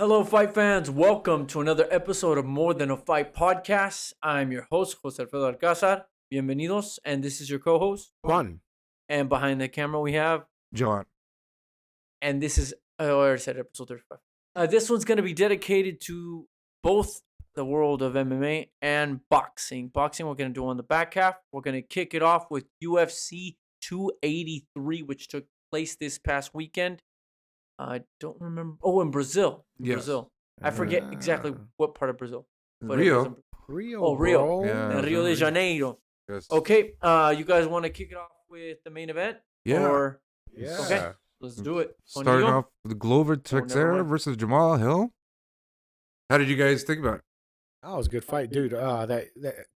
Hello, fight fans. Welcome to another episode of More Than a Fight podcast. I'm your host, Jose Alfredo Alcázar. Bienvenidos. And this is your co-host, Juan. And behind the camera, we have John. And this is, I already said episode 35. This one's going to be dedicated to both the world of MMA and boxing. Boxing, we're going to do on the back half. We're going to kick it off with UFC 283, which took place this past weekend. I don't remember. Oh, in Brazil. Brazil. I forget exactly what part of Brazil. But Rio. Oh, Rio. Yeah, Rio de Janeiro. Yes. Okay. You guys want to kick it off with the main event? Yeah. Or... Yeah. Okay. Let's do it. Starting off with Glover Teixeira versus Jamahal Hill. How did you guys think about it? That was a good fight, dude. That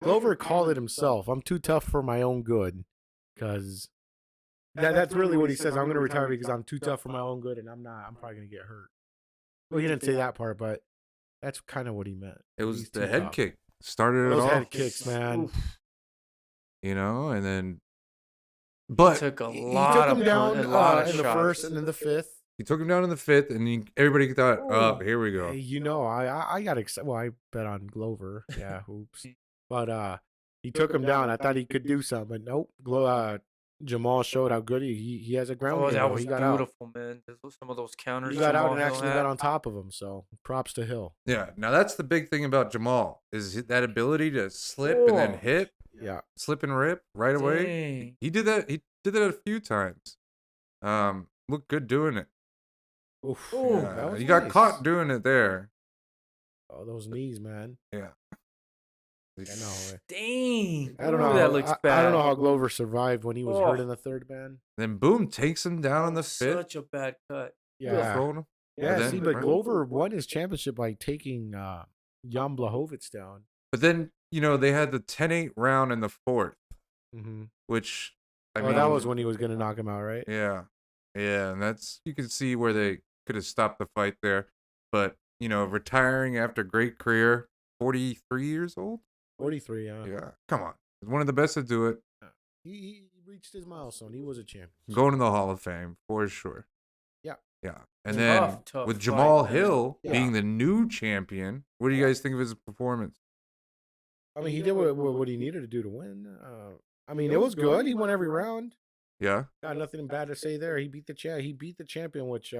Glover called it himself. I'm too tough for my own good, because that's really what he says. I'm going to retire because I'm too tough for my own good, and I'm not. I'm probably going to get hurt. Well, he didn't say that part, but that's kind of what he meant. It was He's the too head tough. kick. Started it Those off. head kicks, man. Oof. You know, and then... But Took a He lot took of him down a lot of in the shots. first and then the fifth. he took him down in the fifth, and everybody thought, oh, here we go. Hey, you know, I got excited. Well, I bet on Glover. Yeah, oops. But he took him down. I thought he could do something, but nope. Jamal showed how good he has a ground Oh, game. that was He got out. beautiful, man. Some of those counters. He got out Jamahal and Hill actually had. got on top of him. So props to Hill. Yeah, now that's the big thing about Jamal, is that ability to slip and then hit, Yeah. slip and rip right away. Dang. He did that. He did that a few times. Looked good doing it. Oof. Ooh, Yeah, that was He got nice. caught doing it there. Oh, those knees, man. Yeah. I know. Dang. I don't Ooh, know. That looks bad. I don't know how Glover survived when he was hurt in the third, man. Then boom, takes him down in the fifth. Such a bad cut. Yeah. Throwing him. Yeah, And then- see, but Glover won his championship by taking Jan Blachowicz down. But then, they had the 10-8 round in the fourth, Mm-hmm. which, That was when he was going to knock him out, right? Yeah. Yeah, and you can see where they could have stopped the fight there. But, retiring after a great career, 43 years old? 43, yeah. Yeah, come on. He's one of the best to do it. He reached his milestone. He was a champion. Going to the Hall of Fame, for sure. Yeah. Yeah. And then Tough with fight, Jamahal man. Hill Yeah. being the new champion, what do you guys think of his performance? I mean, he did what he needed to do to win. I mean, it was good. He won every round. Yeah? Got nothing bad to say there. He beat the champion, which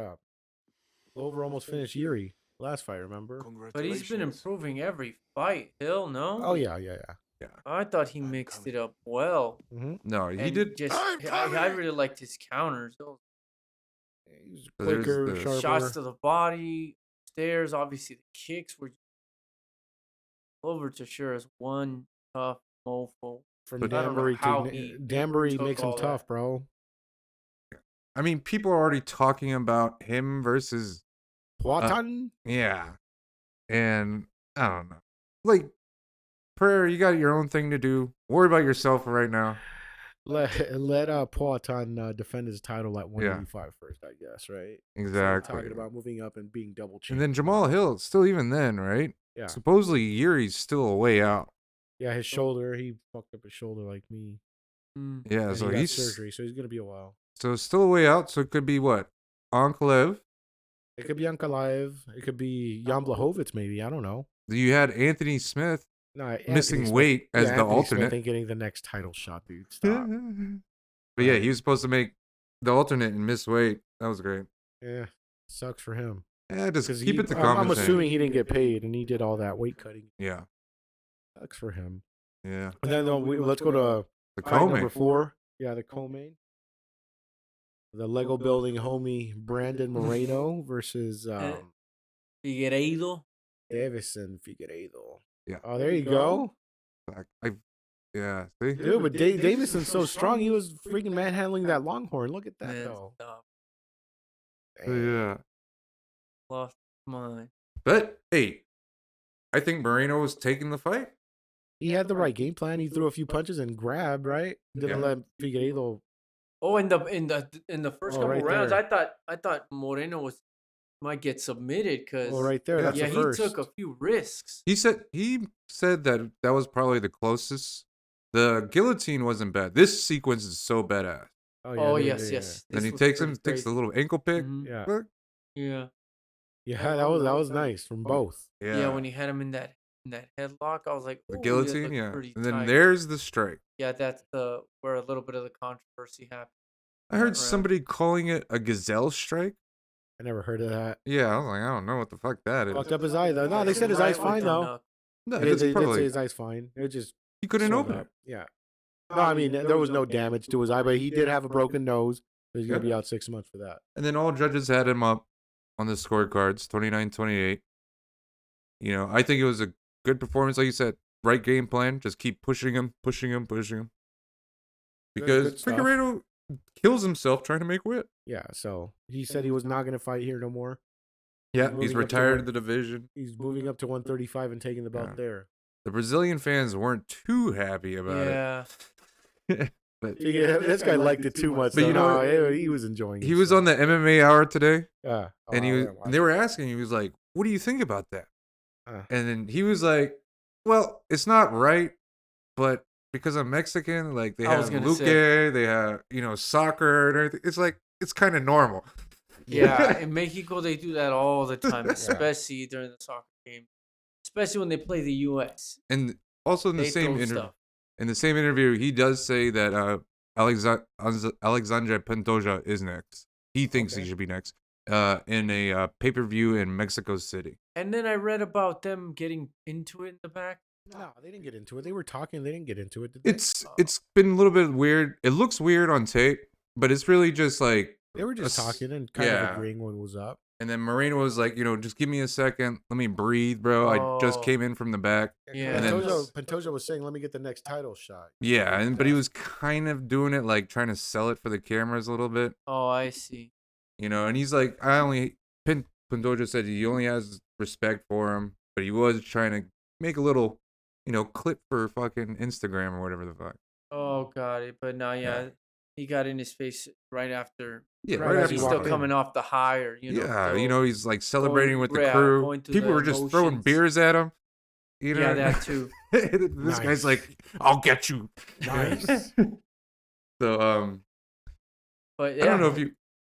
Glover almost finished Yuri last fight, remember? But he's been improving every fight. Hill, no? Oh, yeah. I thought he mixed it up well. Mm-hmm. No, he And did. Just, I really liked his counters. Those He was So there's quicker, the sharper. shots to the body, stairs. Obviously, the kicks were. Glover Teixeira is one tough mofo. From But I don't know how Danbury he to Danbury took makes him all tough, that. bro. I mean, people are already talking about him versus. Poatan? Yeah. And I don't know. Like, Prayer, you got your own thing to do. Worry about yourself right now. Let Poatan defend his title at 185 first, I guess, right? Exactly. Talking about moving up and being double And champion. then Jamahal Hill, still even then, right? Yeah. Supposedly Yuri's still a way out. Yeah, his shoulder. He fucked up his shoulder like me. Mm. Yeah, And so he got he's surgery, so he's gonna be a while. so still a way out. So it could be what? Ankalev. It could be Ankalaev. It could be Jan Blachowicz, maybe. I don't know. You had Anthony Smith No, Anthony missing Smith- weight as yeah, the Anthony Smith alternate. ain't getting the next title shot, dude. Stop. But yeah, he was supposed to make the alternate and miss weight. That was great. Yeah, sucks for him. Yeah, just 'Cause keep it to I'm compensate. assuming he didn't get paid, and he did all that weight cutting. Yeah, Sucks for him. yeah. And then let's go to The fight number co-main. 4. Yeah, the co-main. The Lego building homie Brandon Moreno versus Figueiredo. Deiveson Figueiredo. Yeah. Oh, there you go. Yeah, see? Dude, but Davison's so strong. He was freaking manhandling that Longhorn. Look at that, Man, though. stop. Yeah. Lost mine. But, hey, I think Moreno was taking the fight. He had the right game plan. He threw a few punches and grabbed, right? Didn't Yeah. let Figueiredo. Oh, in the first Oh, couple right rounds, there. I thought Moreno might get submitted because Oh, right there. Yeah. That's yeah, the he first. took a few risks. He said that was probably the closest. The guillotine wasn't bad. This sequence is so badass. Oh, yeah, yes. Then This he was takes pretty the crazy. little ankle pick. Mhm. Yeah. Look, Yeah. Yeah, that was nice from both. Yeah, when he had him in that headlock, I was like, the "Ooh, that guillotine, looks yeah. pretty And then tight." there's the strike. Yeah, that's where a little bit of the controversy happened. I that heard round. somebody calling it a gazelle strike. I never heard of that. Yeah, I was like, I don't know what the fuck that is. Fucked up his eye though. No, they said his Right eye's with fine the though. knuck. No, They it's did say probably his eye's fine. It just he couldn't swelled open it. up. Yeah. No, I mean there was no damage to his eye, but he did have a broken nose. So he's gonna be out 6 months for that. And then all judges had him up on the scorecards, 29-28. You know, I think it was a good performance, like you said. Right game plan. Just keep pushing him. Because good stuff. Figueiredo kills himself trying to make weight. Yeah, so he said he was not gonna fight here no more. Yeah, moving he's up to retired one- the division. He's moving up to 135 and taking the belt Yeah. there. The Brazilian fans weren't too happy about Yeah. it. But Yeah, this guy liked it too much. But you know, he was enjoying it. he was on the MMA Hour today, Yeah. and they were asking, he was like, "What do you think about that?" Uh. And then he was like, "Well, it's not right, but because I'm Mexican, like they I was have gonna luque, say. they have soccer and everything. It's like it's kind of normal." Yeah, in Mexico they do that all the time, especially during the soccer game, especially when they play the U.S. And also in the They same throw interview, stuff. he does say that Alexandre Pantoja is next. He thinks he should be next in a pay-per-view in Mexico City. And then I read about them getting into it in the back. No, they didn't get into it. They were talking. They didn't get into it. Did they? It's been a little bit weird. It looks weird on tape, but it's really just like They were just talking and kind of agreeing what was up. And then Moreno was like, just give me a second. Let me breathe, bro. I just came in from the back. Yeah. And then, Pantoja was saying, "Let me get the next title shot." yeah, but he was kind of doing it like trying to sell it for the cameras a little bit. Oh, I see. And he's like, Pantoja said he only has respect for him, but he was trying to make a little, clip for fucking Instagram or whatever the fuck. Oh, got it. But now, he got in his face right after. Yeah, Right right as after He's he still walked in. coming off the high, or he's like celebrating with the yeah, crew. going through People the were just throwing emotions. beers at him. Yeah, that too. This guy's like, "I'll get you." Nice. So But yeah, I don't know if you.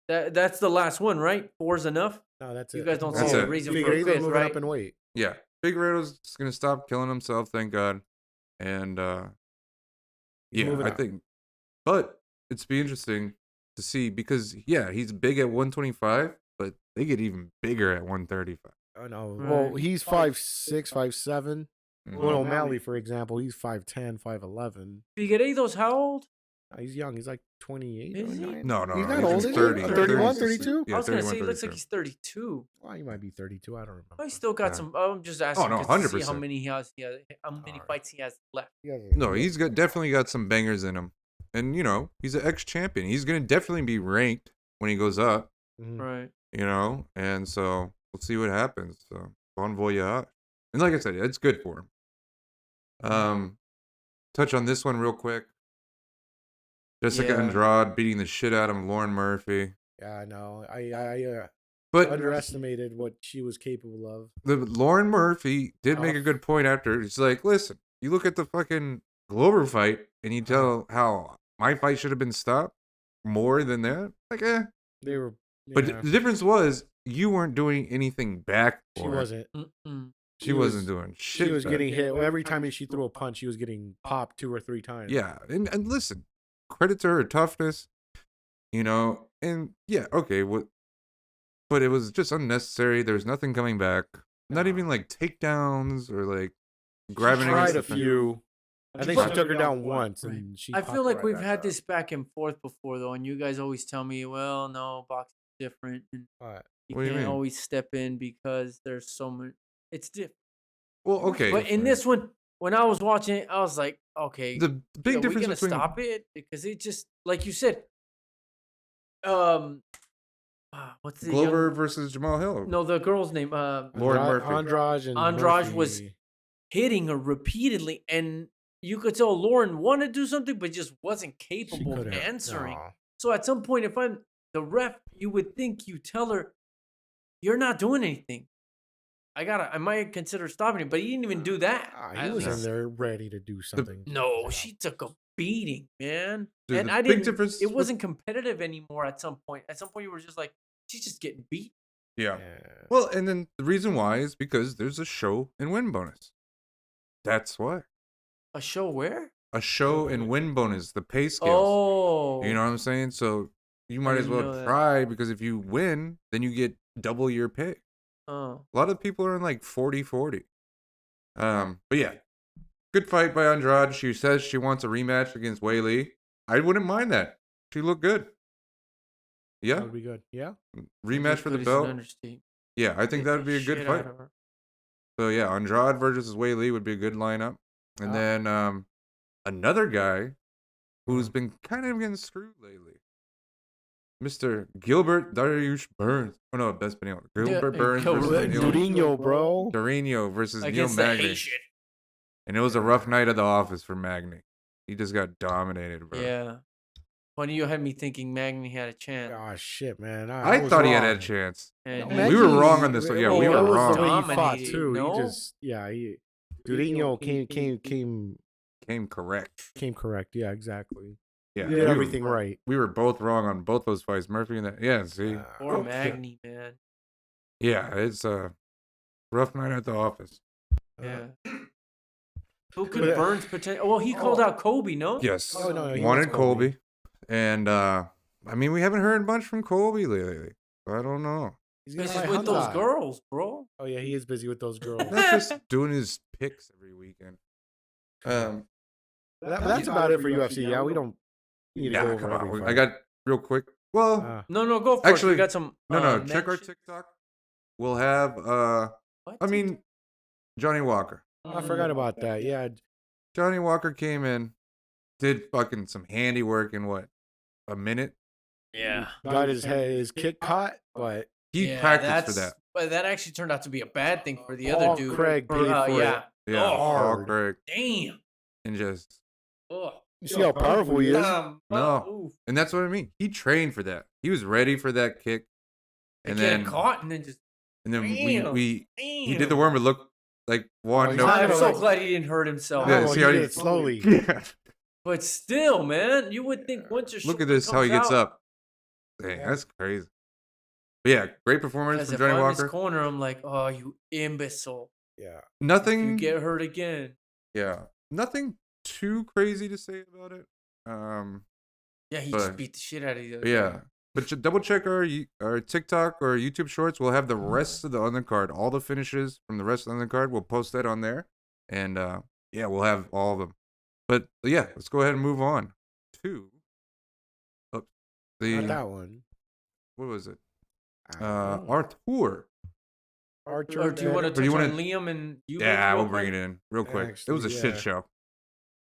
that's the last one, right? 4's enough. No, that's it. You guys don't That's see it. a reason for a Figueiredo's fifth, moving right? up in weight. Yeah, Figueiredo's gonna stop killing himself, thank God. And moving I up. think, but it's be interesting to see because he's big at 125, but they get even bigger at 135. I know. Right. Well, he's 5'6", 5'7". Mhm. Well, O'Malley, for example, he's 5'10", 5'11". Figueiredo's how old? He's young. He's like 28. Is he? 29. No, He's not he's old, is he? 30, 31, 30. 32? Yeah, I was gonna 31, say he looks like 32. he's 32. Well, he might be 32. I don't remember. Oh, he's still got Yeah. some. I'm just asking no, 'cause to see how 100%. many how many Alright. fights he has left. No, he's definitely got some bangers in him, and he's an ex-champion. He's gonna definitely be ranked when he goes up. Mhm. Right. And so we'll see what happens. So bon voyage. And like I said, it's good for him. Touch on this one real quick. Jessica Yeah. Andrade beating the shit out of Lauren Murphy. Yeah, I know. I But underestimated what she was capable of. the Lauren Murphy did make a good point after. She's like, listen, you look at the fucking Glover fight and you tell how my fight should have been stopped more than that. Like, They were. But yeah, the difference was you weren't doing anything back for she her. wasn't. Mm-mm. She wasn't doing shit. She was back. getting hit every time she threw a punch. She was getting popped 2 or 3 times. Yeah, and listen, credit to her toughness, and yeah, okay, but it was just unnecessary. There was nothing coming back. Not even like takedowns or like grabbing She tried against a the few. I think she took her down once, Right. and she. I popped feel like right we've back had up. this back and forth before, though, and you guys always tell me, "Well, no, boxing's different, and What? you What do you can't mean? always step in because there's so many." It's different. Well, okay, But in this one, when I was watching it, I was like, "Okay, the big are we difference gonna between stop it?" Because it just, like you said, what's the Glover versus Jamahal Hill. No, the girl's name. Lauren Murphy. Andrade and Andrade was Murphy. hitting her repeatedly, and you could tell Lauren wanted to do something, but just wasn't She capable of couldn't. answering. No. So at some point, if I'm the ref, you would think you tell her, "You're not doing anything. I might consider stopping it," but he didn't even do that. He was in there ready to do something. No, she took a beating, man. Dude, And the I big didn't. difference It with- wasn't competitive anymore. At some point, you were just like, she's just getting beat. Yeah. Well, and then the reason why is because there's a show and win bonus. That's why. A show where? A show and win bonus, the pay scales. Oh. You know what I'm saying? So you might as didn't well know that. try because if you win, then you get double your pay. Oh. A lot of people are in like 40-40. But yeah, good fight by Andrade. She says she wants a rematch against Wei Li. I wouldn't mind that. She looked good. Yeah, That would be good. Yeah. rematch for the Good is an belt. understatement. Yeah, I think that would be a good Shit fight. out of her. So yeah, Andrade versus Wei Li would be a good lineup. And then another guy who's been kind of getting screwed lately, Mr. Gilbert Burns. Oh no, that's Benio. Gilbert Burns versus Durinho, bro. Durinho versus Neil Against the Magny. Haitian. And it was a rough night at the office for Magny. He just got dominated, bro. Yeah. Funny, you had me thinking Magny had a chance. Oh shit, man! I was thought he wrong. had a chance. And No, We were Magny- wrong on this one. Yeah, well, we were that was wrong. the way he fought Dominated, too. no? He just Durinho Came correct. came correct. Yeah, exactly. Yeah, He did everything right. We were both wrong on both those fights. Murphy and that. Yeah, see. Poor Oh, Magny, man. yeah, it's a rough night at the office. Yeah. Who could Burns potential? Well, he called out Kobe, no? Yes. Oh, no, he wanted wants Colby. Colby. And I mean, we haven't heard much from Colby lately. I don't know. He's gonna This fight is with those Hunter. girls, bro. Oh yeah, he is busy with those girls. Not just doing his picks every weekend. That's about it for UFC. Yeah, we don't need to go Yeah, over come every on. fight. I got real quick. Well, No, go for Actually, it. We got some. no. Check our mentions. TikTok. We'll have What? I mean, Johnny Walker. I forgot about that. Yeah, Johnny Walker came in, did fucking some handiwork in what, a minute? Yeah. got his kick caught, but He Yeah, practiced for that. But that actually turned out to be a bad thing for the Paul other dude. Craig paid for it. Yeah. Yeah, Oh, Paul hard. Craig. damn. And just Oh. you see how powerful he is. No. Oof. and that's what I mean. He trained for that. He was ready for that kick. And And get then caught and then just. we he did the Damn. worm, but look like one. he's no, not I'm gonna so like- glad he didn't hurt himself. Yeah, Oh, see he how did he- it slowly. yeah. But still, man, you would think once your Look shoulder at this, how he comes gets out, up. Dang, that's crazy. But yeah, great performance Because from if Johnny I'm in his Walker. corner, I'm like, oh, you imbecile. Yeah. You Nothing. get hurt again. Yeah, nothing too crazy to say about it. Yeah, he But- just beat the shit out of you. But yeah, but double check our TikTok or YouTube shorts. We'll have the rest of the undercard, all the finishes from the rest of the undercard. We'll post that on there, and yeah, we'll have all of them. But yeah, let's go ahead and move on to Not the that one. what was it? I don't know. Arthur. Archer. Or do you want to Or touch do you on wanna- Liam and you? Yeah, we'll bring it in real quick. It was a Actually, shit yeah. show.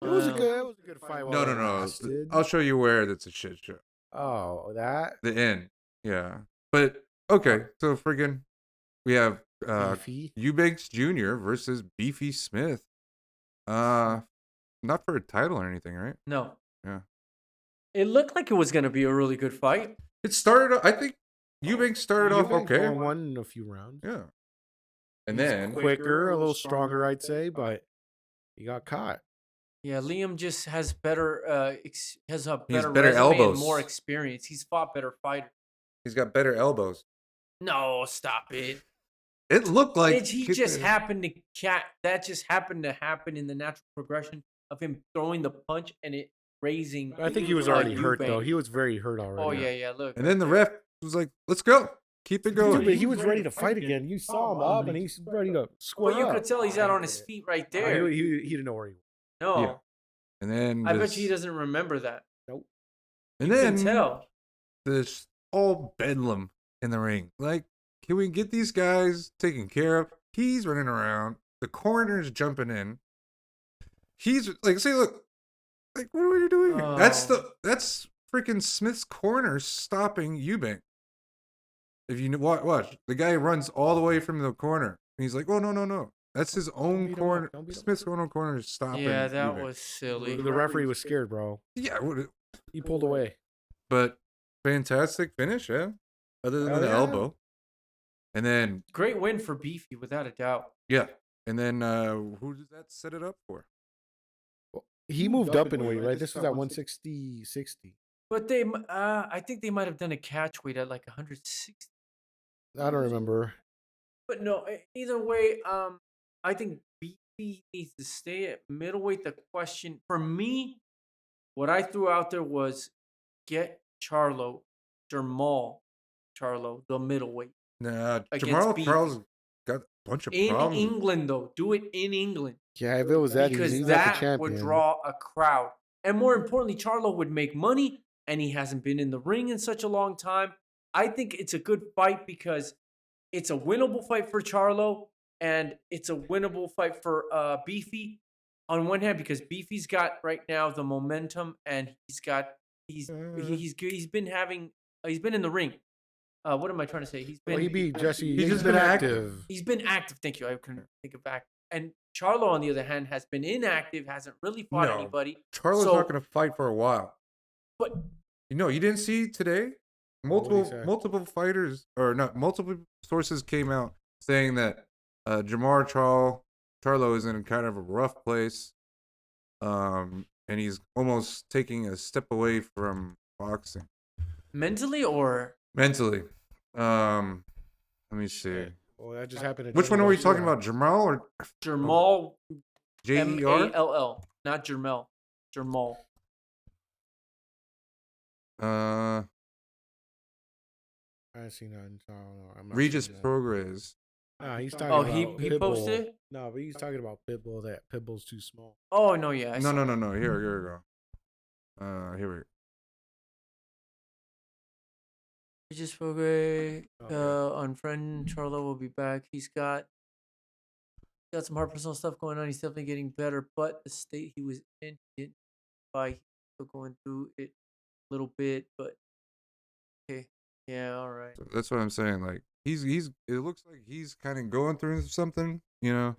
It was a good fight. No, while no, it no. lasted. I'll show you where that's a shit show. Oh, that. The end. Yeah. But okay, so friggin' we have Beefy. Eubank Jr. versus Beefy Smith. Not for a title or anything, right? No. Yeah. It looked like it was going to be a really good fight. It started. I think Eubank started off Eubank okay. won in a few rounds. Yeah. And He's then quicker, a little stronger, I'd say, but he got caught. Yeah, Liam just has better has a He has better better resume and elbows. more experience. He's fought better fighters. he's got better elbows. No, stop it. It looked like He just happened to that just happened to happen in the natural progression of him throwing the punch and it raising. I think he was already hurt Eubank. though. He was very hurt already. Oh yeah, look. And then the ref was like, "Let's go, keep it Dude, going." but he was ready to fight again. You saw him up, and he's ready to square Well, you up. could tell he's out on his feet right there. He didn't know where he was. No, Yeah. And then I bet this- you he doesn't remember that. Nope. And You then can tell. this all bedlam in the ring. Like, can we get these guys taken care of? He's running around. The corner's jumping in. He's like, say, look, like, what are you doing? Here? That's freaking Smith's corner stopping Eubank. If you watch, the guy runs all the way from the corner, and he's like, oh no. That's his own beat him up. corner. Don't beat him up. Smith's own corner is stopping. Yeah, that Eubank. was silly. The referee was scared, bro. Yeah, He pulled away. but fantastic finish, yeah. Other than Oh, the yeah. elbow, and then Great win for Beefy, without a doubt. yeah, and then who does that set it up for? He moved up in weight, right? This was at 160, 60. But they, I think they might have done a catch weight at like 160. I don't remember. But no, either way, I think Beefy needs to stay at middleweight. The question for me, what I threw out there was get Jamahal Charlo, the middleweight Nah, against Jamahal Beefy. Charles got a bunch of In problems. England, though, do it in England. Yeah, if it was that easy, Because he's not the that champion. would draw a crowd. And more importantly, Charlo would make money, and he hasn't been in the ring in such a long time. I think it's a good fight because it's a winnable fight for Charlo, and it's a winnable fight for Beefy. On one hand, because Beefy's got right now the momentum, and he's been in the ring. What am I trying to say? Well, he beat Jesse. He's He's just been been active. He's been active. Thank you. I couldn't think of active. And Charlo, on the other hand, has been inactive, hasn't really fought No. anybody. Charlo's not going to fight for a while. But You didn't see today? What'd he say? Multiple fighters, or not, multiple sources came out saying that Charlo is in kind of a rough place. And he's almost taking a step away from boxing. mentally or Mentally. Let me see. Well, that just happened. Which one are we talking about? Jamahal or Jamahal, Jer? Mall, not Jermel. Jamahal. Uh, I ain't seen nothing. So I don't know. I'm not Regis seeing that. Progress. Nah, he's talking Oh, about he Pitbull. posted it? No, but he's talking about Pitbull. That Pitbull's too small. Oh no, yeah. I No. saw Here we go. Here we go. it. Just forget. Okay. On friend Charlo will be back. He's got some hard personal stuff going on. He's definitely getting better, but the state he was in, he didn't fight. He's still going through it a little bit, but okay, yeah, all right. So that's what I'm saying. Like he's. It looks like he's kind of going through something, and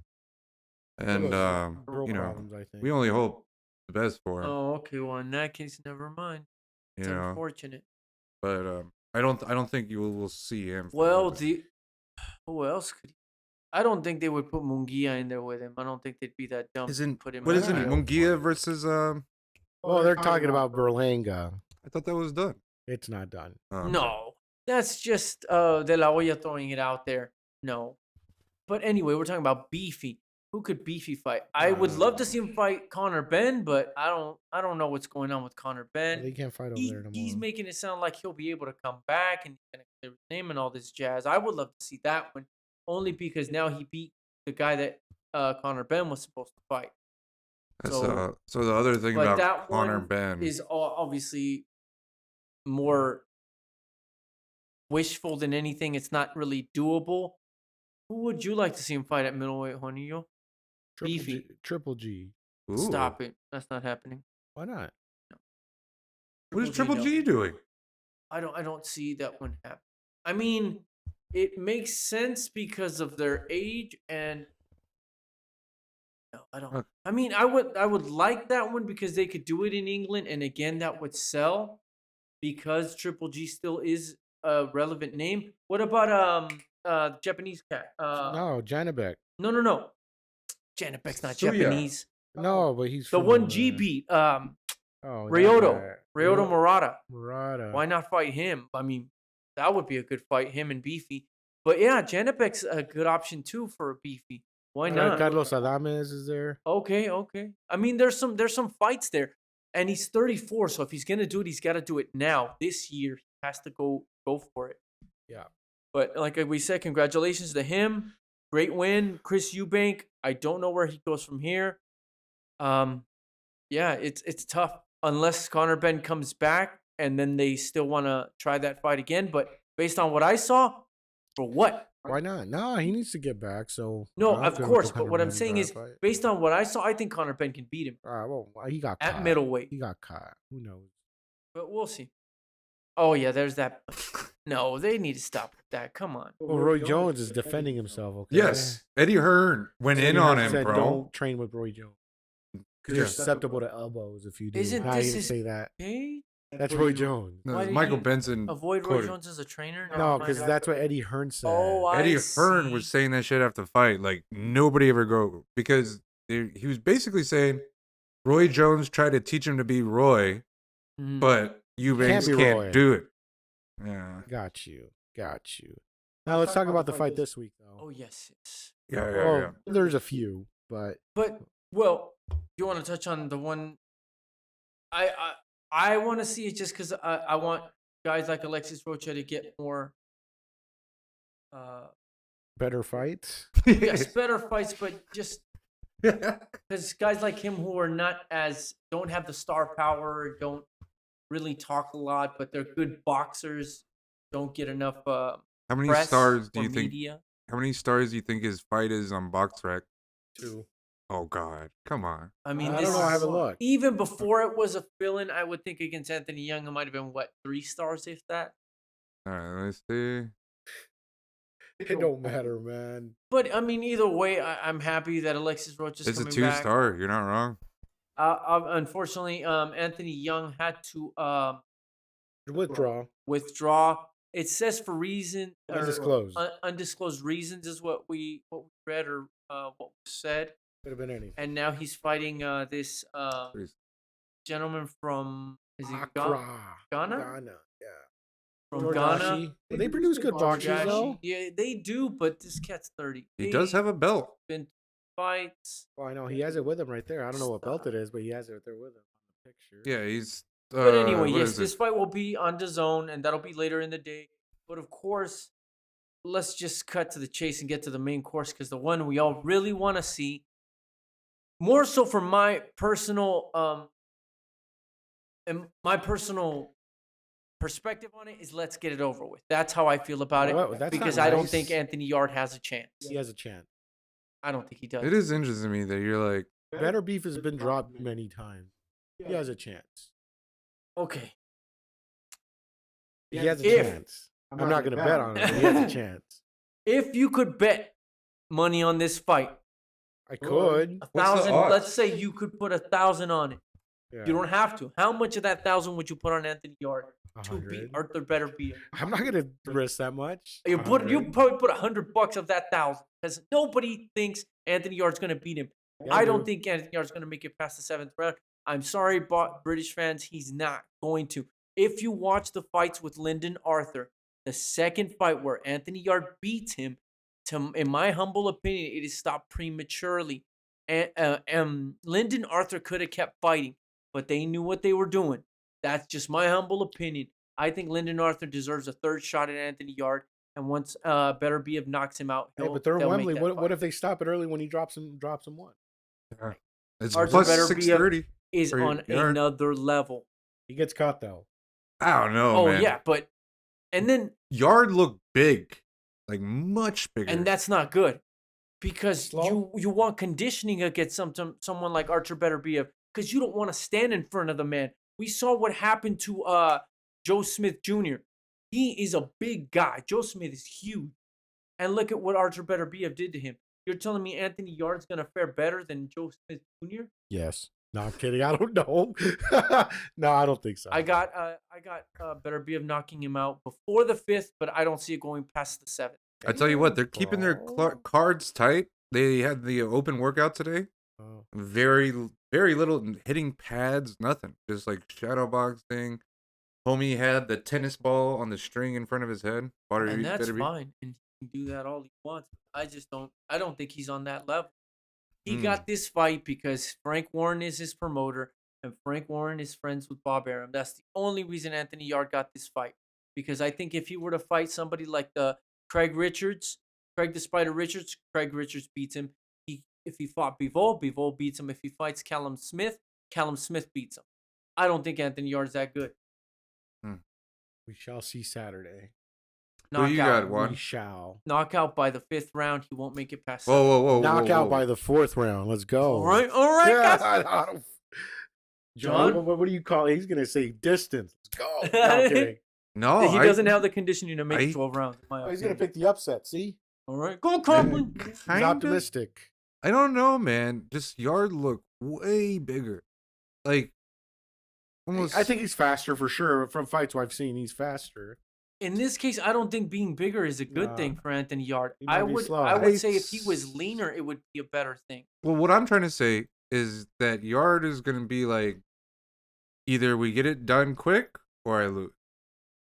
Girl you know, problems, I think. we only hope the best for him. Oh, okay. Well, in that case, never mind. It's unfortunate. But I don't think you will see him. Well, who else could? I don't think they would put Munguia in there with him. I don't think they'd be that dumb. to put him. What in is it? there. Munguia versus Well, they're talking about Berlanga. I thought that was done. It's not done. Oh. No, that's just De La Hoya throwing it out there. No, but anyway, we're talking about Beefy. Who could Beefy fight? I would love to see him fight Conor Ben, but I don't know what's going on with Conor Ben. They can't fight over there no He's more. making it sound like he'll be able to come back and he's gonna clear his name and all this jazz. I would love to see that one, only because now he beat the guy that Conor Ben was supposed to fight. So the other thing But about that Conor one Ben is obviously more wishful than anything. It's not really doable. Who would you like to see him fight at middleweight, Juanillo? Beefy. Triple G. Ooh. Stop it. That's not happening. Why not? What is Triple G doing? I don't see that one happen. I mean, it makes sense because of their age and no, I don't. Okay. I mean, I would like that one because they could do it in England, and again, that would sell because Triple G still is a relevant name. What about Japanese cat? No, Janabek. No. Janabek's not Suya. Japanese. No, but he's The from, one G beat, Oh, Ryoto Murata. Murata. Why not fight him? I mean, that would be a good fight, him and Beefy. But yeah, Janabek's a good option too for a Beefy. Why not? Carlos Adames is there. Okay. I mean, there's some fights there, and he's 34. So if he's gonna do it, he's got to do it now. This year, he has to go for it. Yeah. But like we said, congratulations to him. Great win, Chris Eubank. I don't know where he goes from here. Yeah, it's tough unless Conor Ben comes back and then they still want to try that fight again. But based on what I saw, for what? Why not? No, he needs to get back. So No, I'm of good with course. the But Conor what I'm Ben saying is, fight. based on what I saw, I think Conor Ben can beat him Well, he got at caught. middleweight. He got caught. Who knows? But we'll see. Oh yeah, there's that. No, they need to stop with that. Come on. Well, Roy Jones is defending himself. Okay. Yes, Eddie Hearn went Eddie in on Hearn him, said, bro. Don't train with Roy Jones because you're Yeah. susceptible to elbows if you do. Isn't How this you his- say that? Hey, That's Roy Jones. No, Why did Michael you Benson avoid Roy quoted. Jones as a trainer? No, Never because mind. that's what Eddie Hearn said. Oh, Eddie Hearn see. was saying that shit after the fight. Like nobody ever go because he was basically saying Roy Jones tried to teach him to be Roy, Mhm. but Eubanks be can't Roy. do it. Yeah. Got you. Now let's talk about the fight this week, though. Oh yes, yes. Yeah. There's a few, but Well, you want to touch on the one? I want to see it just because I want guys like Alexis Rocha to get more. better fights. Yes, better fights, but just because guys like him who are don't have the star power, don't really talk a lot, but they're good boxers, don't get enough. How many press stars do or you think? media. How many stars do you think his fight is on BoxRec? 2. Oh God, come on. I mean, I don't know. I haven't looked. Even before it was a fill-in, I would think against Anthony Young, it might have been 3 stars, if that. All right, let's see. It don't matter, man. But I mean, either way, I'm happy that Alexis Rocha's It's a coming 2-star. You're not wrong. Unfortunately, Anthony Young had to Withdraw. It says for reason Undisclosed. Undisclosed reasons is what we read or what was said. Could have been anything. And now he's fighting this gentleman from Accra. Ghana? Ghana, yeah. From Ghana. They produce good boxers, though. Yeah, they do, but this cat's 30. He does have a belt. Been fights. Well, I know he has it with him right there. I don't know what belt it is, but he has it there with him on the picture. Yeah, he's. But anyway, yes, this fight will be on DAZN, and that'll be later in the day. But of course, let's just cut to the chase and get to the main course, because the one we all really want to see, more so from my personal perspective on it, is let's get it over with. That's how I feel about it, because I don't think Anthony Yarde has a chance. He has a chance. I don't think he does. It is interesting to me that you're like, Beterbiev has been dropped many times. He has a chance. Okay. He has a chance. I'm not going to bet on it, but he has a chance. If you could bet money on this fight, I could. 1,000. Let's say you could put 1,000 on it. Yeah. You don't have to. How much of that 1,000 would you put on Anthony Yarde to 100. beat Arthur Beterbiev? I'm not going to risk that much. You probably put $100 of that 1,000, because nobody thinks Anthony Yarde's going to beat him. Yeah, I don't think Anthony Yarde's going to make it past the 7th round. I'm sorry, British fans, he's not going to. If you watch the fights with Lyndon Arthur, the second fight where Anthony Yarde beats him, in my humble opinion, it is stopped prematurely. And Lyndon Arthur could have kept fighting, but they knew what they were doing. That's just my humble opinion. I think Lyndon Arthur deserves a 3rd shot at Anthony Yarde, and once Beterbiev knocks him out, but they're in Wembley. What if they stop it early when he drops him one? it's Arthur plus Beterbiev 630. is on another level. He gets caught, though. I don't know. Oh, man. yeah, but and then Yarde looked big, like much bigger, and that's not good, because Slow? you want conditioning against someone like Arthur Beterbiev, because you don't want to stand in front of the man. We saw what happened to Joe Smith Jr. He is a big guy. Joe Smith is huge, and look at what Arthur Beterbiev did to him. You're telling me Anthony Yarde's gonna fare better than Joe Smith Jr.? Yes. No, I'm kidding. I don't know. No, I don't think so. I got Beterbiev knocking him out before the 5th, but I don't see it going past the 7th. I tell you what, they're keeping their cards tight. They had the open workout today. Oh. Very, very little hitting pads, nothing. Just like shadow boxing. Homie had the tennis ball on the string in front of his head. And that's fine. And he can do that all he wants. I don't think he's on that level. He got this fight because Frank Warren is his promoter, and Frank Warren is friends with Bob Arum. That's the only reason Anthony Yarde got this fight. Because I think if he were to fight somebody like Craig the Spider Richards, Craig Richards beats him. If he fought Bivol beats him. If he fights Callum Smith beats him. I don't think Anthony Yarde's that good. We shall see Saturday. Who you got, Juan? We shall. Knockout by the 5th round. He won't make it past. Whoa. Knockout by the 4th round. Let's go. All right, guys. John, what do you call it? He's going to say distance. Let's go. No, I'm kidding. No, he doesn't have the conditioning to make 12 rounds. He's going to pick the upset, see? All right. Go, Conklin. He's optimistic. I don't know, man. Just Yarde look way bigger. Like, almost. I think he's faster for sure. From fights I've seen, he's faster. In this case, I don't think being bigger is a good thing for Anthony Yarde. I would say if he was leaner, it would be a better thing. Well, what I'm trying to say is that Yarde is going to be like, either we get it done quick or I lose.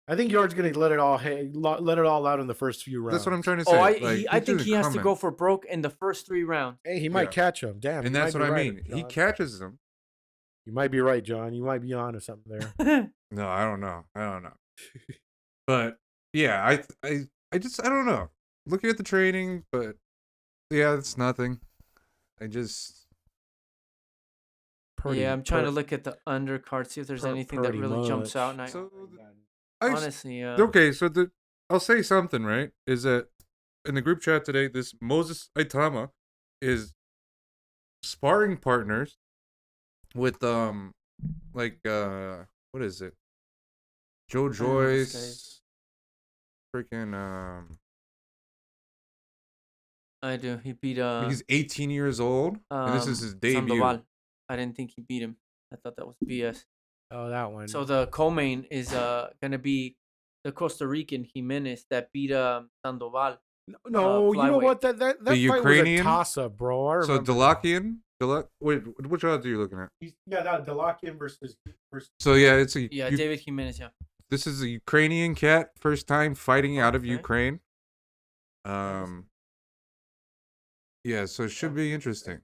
I think Yarde's gonna let it all out in the first few rounds. That's what I'm trying to say. I think he has to go for broke in the first 3 rounds. Hey, he might catch him. Damn, and that's what I mean. He catches him. You might be right, John. You might be on to something there. No, I don't know. But yeah, I don't know. Looking at the training, but yeah, it's nothing. I'm trying to look at the undercard, see if there's anything that really jumps out. And honestly, okay, so I'll say something, right? Is that in the group chat today, this Moses Aitama is sparring partners with what is it? Joe Joyce, freaking I do. He beat he's 18 years old, and this is his debut. Sandoval. I didn't think he beat him. I thought that was BS. Oh, that one. So the co-main is gonna be the Costa Rican Jimenez that beat Sandoval. No, you know what? That the fight Ukrainian was a toss-up, bro. I remember. So Delakian, wait, which odds are you looking at? Delakian versus. So yeah, it's David Jimenez. Yeah. This is a Ukrainian cat, first time fighting out of Ukraine. Yeah, so it should be interesting.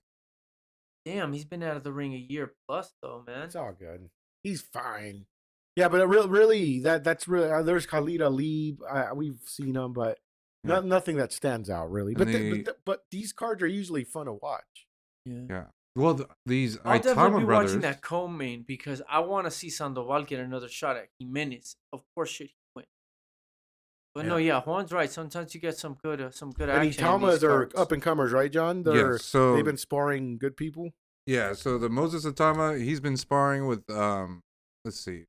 Damn, he's been out of the ring a year plus, though, man. It's all good. He's fine. Yeah, but really, that's really there's Khalid Ali. We've seen him, but nothing that stands out really. But these cards are usually fun to watch. Yeah. Well, these I'll Aitama definitely be brothers. watching that co-main because I want to see Sandoval get another shot at Jimenez. Of course, should he win. But no, Juan's right. Sometimes you get some good action. And Aitamas are up and comers, right, John? They've been sparring good people. Yeah. So the Moses Aitama, he's been sparring with let's see,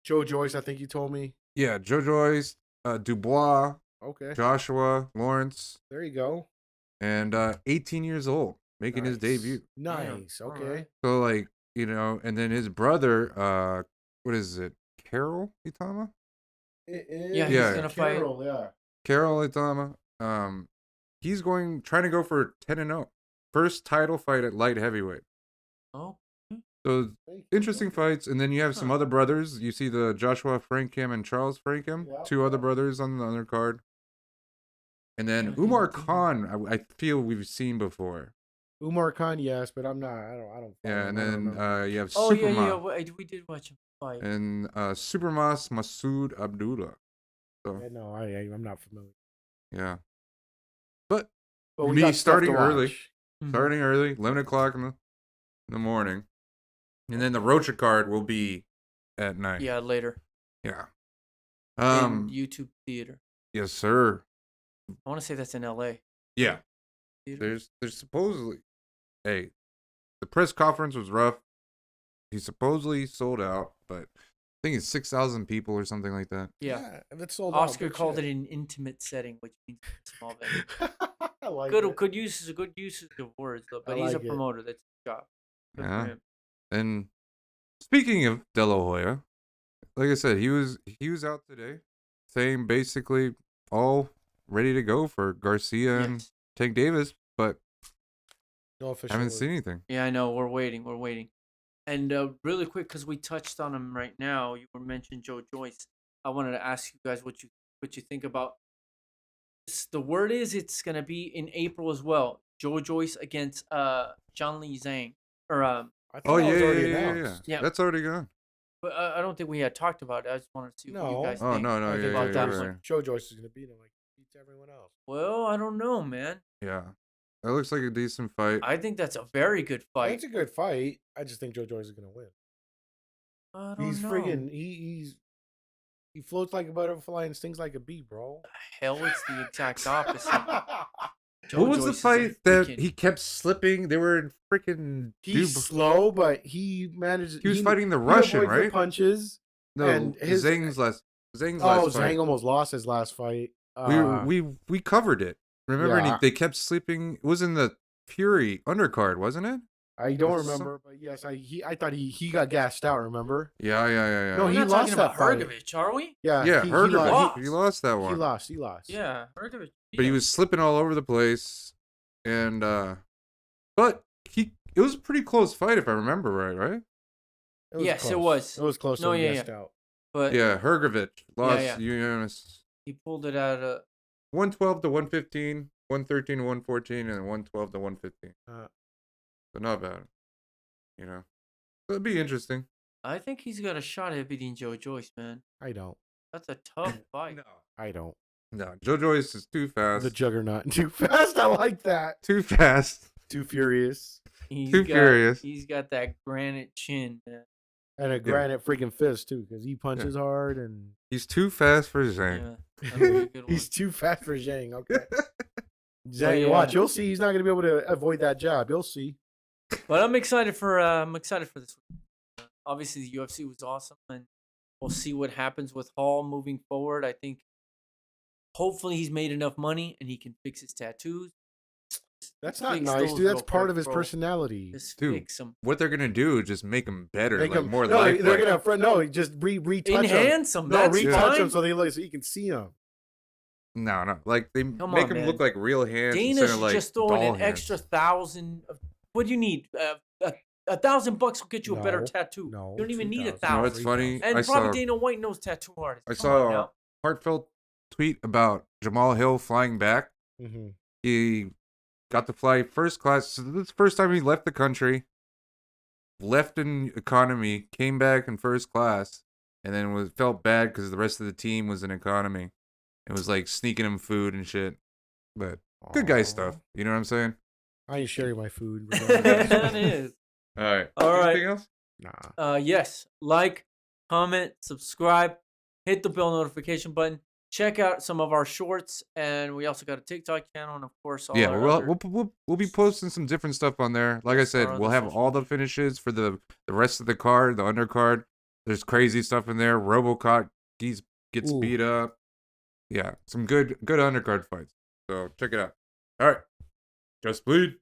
Joe Joyce. I think you told me. Yeah, Joe Joyce, Dubois. Okay. Joshua Lawrence. There you go. And 18 years old, making his debut. Nice. Okay. Right. So and then his brother, what is it? Carol Aitama? He's gonna fight. Carol Aitama. He's trying to go for 10-0. First title fight at light heavyweight. Oh. So interesting fights, and then you have some other brothers. You see the Joshua Frankham and Charles Frankham, two other brothers on the undercard. And then Umar Khan, I feel we've seen before. Umar Khan, yes, but I'm not. I don't. Yeah, and then you have we did watch him fight. And Supermas Masood Abdullah. So no, I'm not familiar. Yeah, but we got starting early. Mm-hmm. Starting early, 11 o'clock in the morning, and then the Rocha card will be at night. Yeah, later. Yeah. In YouTube Theater. Yes, sir. I want to say that's in LA. Yeah. Theater. There's supposedly, the press conference was rough. He supposedly sold out, but I think it's 6,000 people or something like that. Yeah. If it's sold Oscar out, called it an intimate setting, which means small venue. I like good usage of words though, but he's a promoter. That's his job. Good for him. And speaking of De La Hoya, like I said, he was out today saying basically all ready to go for Garcia and Tank Davis, but no official haven't seen anything. Yeah, I know. We're waiting. And really quick, because we touched on him right now, you were mentioning Joe Joyce. I wanted to ask you guys what you think about. The word is it's gonna be in April as well. Joe Joyce against Zhang Li Zhang or yeah. That's already gone. But I don't think we had talked about it. I just wanted to see what you guys think. No, that. Joe Joyce is gonna beat him like he beats everyone else. Well, I don't know, man. Yeah, that looks like a decent fight. I think that's a very good fight. It's a good fight. I just think Joe Joyce is gonna win. I don't know. Friggin' he floats like a butterfly and stings like a bee, bro. Hell, it's the exact opposite. What was the fight that he kept slipping? They were in freaking. He's slow, but he managed. He was fighting the Russian, right? The punches. No, and Zhang's last fight. Zhang almost lost his last fight. We covered it. Remember, and they kept sleeping. It was in the Fury undercard, wasn't it? I don't remember, but yes, I thought he got gassed out. Remember? Yeah. No, he lost that fight. Hergovich, are we? Yeah, Hergovich. He lost that one. He lost. Yeah, Hergovich. But he was slipping all over the place, and but it was a pretty close fight if I remember right? Yes, it was. It was close. Out. But Yeah, Hrgovic lost yeah. unanimous. He pulled it out of 112 to 115, 113 to 114, and 112 to 115. So not bad. You know, so it'd be interesting. I think he's got a shot at beating Joe Joyce, man. I don't. That's a tough fight. No, I don't. no. Joe Joyce is too fast. The juggernaut. Too fast. I like that. Too fast. Too furious. Furious. He's got that granite chin, man. And a granite freaking fist, too, because he punches hard and. He's too fast for Zhang. Yeah, that'd be a good one. He's too fast for Zhang. Okay. But Zhang, yeah. watch. You'll see. He's not going to be able to avoid that jab. You'll see. But I'm excited for this one. Obviously, the UFC was awesome, and we'll see what happens with Hall moving forward. I think hopefully he's made enough money and he can fix his tattoos. That's not Fix nice, those dude. That's real part quick, of his bro. personality. Just Dude, fix them. What they're gonna do is just make him better, Make like him- more no, like. they're gonna just retouch them. Enhance them. No, That's retouch fine. them so you can see them. No, like they Come make on, him man. look like real hands Dana instead should of like just throw in doll an hands. extra 1,000. What do you need? $1,000 will get you a better No, tattoo. no, You don't even need 2,000. No, 1,000. it's funny. And I probably saw Dana White knows tattoo artists. I Come on saw a now. heartfelt tweet about Jamahal Hill flying back. Mm-hmm. He got to fly first class. So this is the first time he left the country. Left in economy, came back in first class, and then felt bad because the rest of the team was in economy. It was like sneaking him food and shit. But good guy stuff. You know what I'm saying? I ain't sharing my food. That is. All right. All right. Anything else? Nah. Yes. Like, comment, subscribe, hit the bell notification button. Check out some of our shorts, and we also got a TikTok channel, and of course, all Yeah, our we'll, other- we'll be posting some different stuff on there. Like I Yes, said, our we'll other have social all the finishes for the rest of the card, the undercard. There's crazy stuff in there. Robocop gets Ooh. beat up. Yeah, some good undercard fights. So check it out. All right, just bleed.